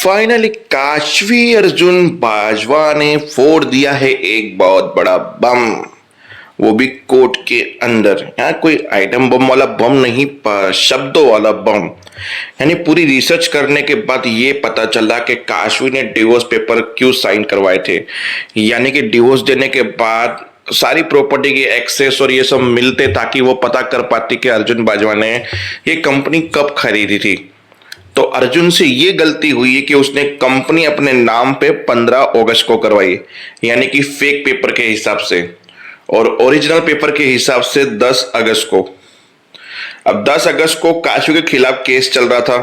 Finally Kashvi Arjun Bajwa ने फोड़ दिया है एक बहुत बड़ा बम। वो भी कोर्ट के अंदर। यहाँ कोई आइटम बम वाला बम नहीं, शब्दों वाला बम। यानी पूरी रिसर्च करने के बाद ये पता चला कि काशवी ने डिवोर्स पेपर क्यों साइन करवाए थे। यानी कि डिवोर्स देने के बाद सारी प्रॉपर्टी की एक्सेस और ये सब मिलते ताकि वो पता कर पाती कि अर्जुन बाजवा ने ये कंपनी कब खरीदी थी। तो अर्जुन से ये गलती हुई है कि उसने कंपनी अपने नाम पे 15 अगस्त को करवाई, यानी कि फेक पेपर के हिसाब से, और ओरिजिनल पेपर के हिसाब से 10 अगस्त को। अब 10 अगस्त को काशवी के खिलाफ केस चल रहा था,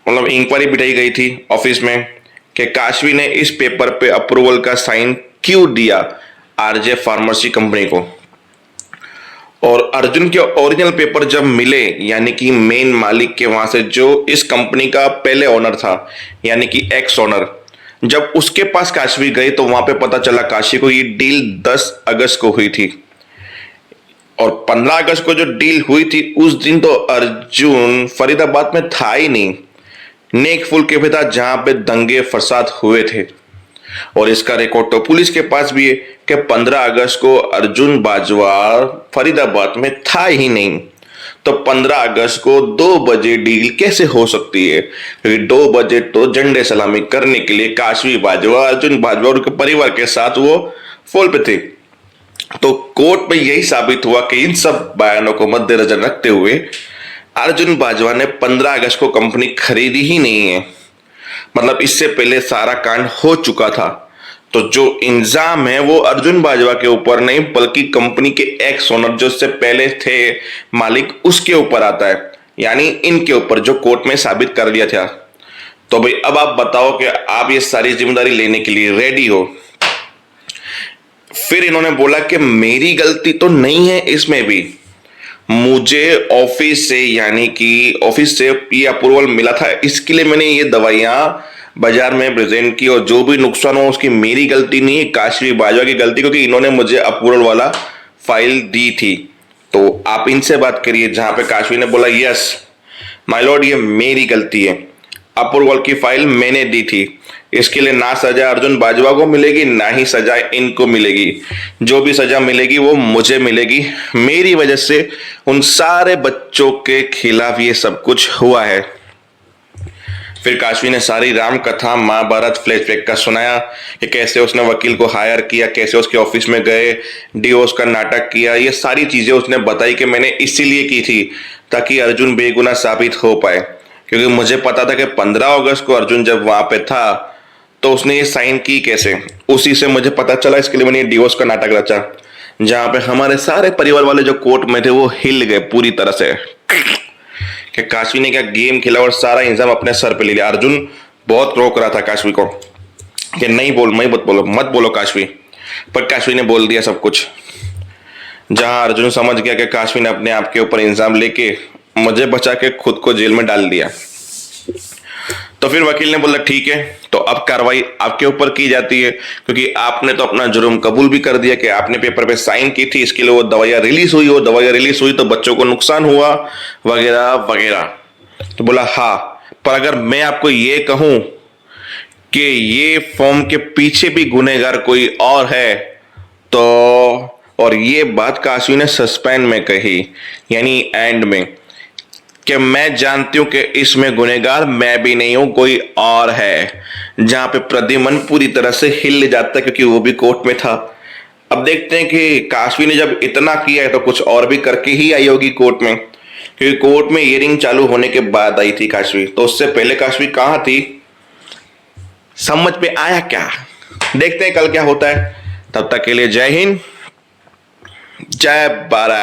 मतलब इंक्वायरी बिठाई गई थी ऑफिस में कि काशवी ने इस पेपर पे अप्रूवल का साइन क्यों दिया आरजे फार्मेसी कंपनी को। और अर्जुन के ओरिजिनल पेपर जब मिले, यानी कि मेन मालिक के वहां से, जो इस कंपनी का पहले ओनर था, यानी कि एक्स ओनर, जब उसके पास काशवी गई तो वहां पे पता चला काशवी को ये डील 10 अगस्त को हुई थी। और 15 अगस्त को जो डील हुई थी उस दिन तो अर्जुन फरीदाबाद में था ही नहीं, नेकफुल के पे था जहां पे दंगे फसाद हुए थे। और इसका रिकॉर्ड तो पुलिस के पास भी है कि 15 अगस्त को अर्जुन बाजवा फरीदाबाद में था ही नहीं। तो 15 अगस्त को 2 बजे डील कैसे हो सकती है? क्योंकि 2 बजे तो झंडे सलामी करने के लिए काशवी बाजवा, अर्जुन बाजवा और उनके परिवार के साथ वो फोल पे थे। तो कोर्ट में यही साबित हुआ कि इन सब बयानों को मद्देनजर रखते हुए अर्जुन बाजवा ने 15 अगस्त को कंपनी खरीदी ही नहीं है। मतलब इससे पहले सारा कांड हो चुका था। तो जो इल्जाम है वो अर्जुन बाजवा के ऊपर नहीं, बल्कि कंपनी के एक्स ओनर जो इससे पहले थे मालिक, उसके ऊपर आता है, यानी इनके ऊपर, जो कोर्ट में साबित कर लिया था। तो भाई अब आप बताओ कि आप ये सारी जिम्मेदारी लेने के लिए रेडी हो? फिर इन्होंने बोला कि मेरी गलती तो नहीं है इसमें भी, मुझे ऑफिस से, यानी कि ऑफिस से ये अप्रूवल मिला था, इसके लिए मैंने ये दवाइयां बाजार में प्रेजेंट की, और जो भी नुकसान हो उसकी मेरी गलती नहीं है, काशवी बाजवा की गलती, क्योंकि इन्होंने मुझे अप्रूवल वाला फाइल दी थी। तो आप इनसे बात करिए। जहां पे काशवी ने बोला यस माय लॉर्ड, ये मेरी गलती है, अप्रूवल की फाइल मैंने दी थी, इसके लिए ना सजा अर्जुन बाजवा को मिलेगी ना ही सजा इनको मिलेगी। जो भी सजा मिलेगी वो मुझे मिलेगी, मेरी वजह से उन सारे बच्चों के खिलाफ ये सब कुछ हुआ है। फिर काशवी ने सारी राम कथा महाभारत फ्लैशबैक का सुनाया कि कैसे उसने वकील को हायर किया, कैसे उसके ऑफिस में गए, डिवोर्स का नाटक किया। ये सारी चीजें उसने बताई कि मैंने इसीलिए की थी ताकि अर्जुन बेगुनाह साबित हो पाए, क्योंकि मुझे पता था कि 15 अगस्त को अर्जुन जब वहां पे था तो उसने ये साइन की कैसे, उसी से मुझे पता चला। इसके लिए मैंने डिवोर्स का नाटक रचा, जहां पे हमारे सारे परिवार वाले जो कोर्ट में थे वो हिल गए पूरी तरह से कि काशवी ने क्या गेम खेला और सारा इंजाम अपने सर पे ले लिया। अर्जुन बहुत रोक रहा था काशवी को कि नहीं बोल, मत बोलो काशवी, पर काशवी ने बोल दिया सब कुछ। जहां अर्जुन समझ गया कि काशवी ने अपने आप के ऊपर इंजाम लेके मुझे बचा के खुद को जेल में डाल दिया। तो फिर वकील ने बोला ठीक है, तो अब कार्रवाई आपके ऊपर की जाती है, क्योंकि आपने तो अपना जुर्म कबूल भी कर दिया कि आपने पेपर पे साइन की थी, इसके लिए वो दवाइयां रिलीज हुई, वो दवाइयां रिलीज हुई तो बच्चों को नुकसान हुआ वगैरह वगैरह। तो बोला हाँ, पर अगर मैं आपको ये कहूं कि ये फॉर्म के पीछे भी गुनहगार कोई और है तो, और ये बात काशवी ने सस्पेंड में कही, यानी एंड में, कि मैं जानती हूं कि इसमें गुनहगार मैं भी नहीं हूं, कोई और है। जहां पे प्रद्युम्न पूरी तरह से हिल जाता है, क्योंकि वो भी कोर्ट में था। अब देखते हैं कि काशवी ने जब इतना किया है तो कुछ और भी करके ही आई होगी कोर्ट में, क्योंकि कोर्ट में हियरिंग चालू होने के बाद आई थी काशवी, तो उससे पहले काशवी कहां थी समझ में आया क्या? देखते हैं कल क्या होता है। तब तक के लिए जय हिंद, जय भारत।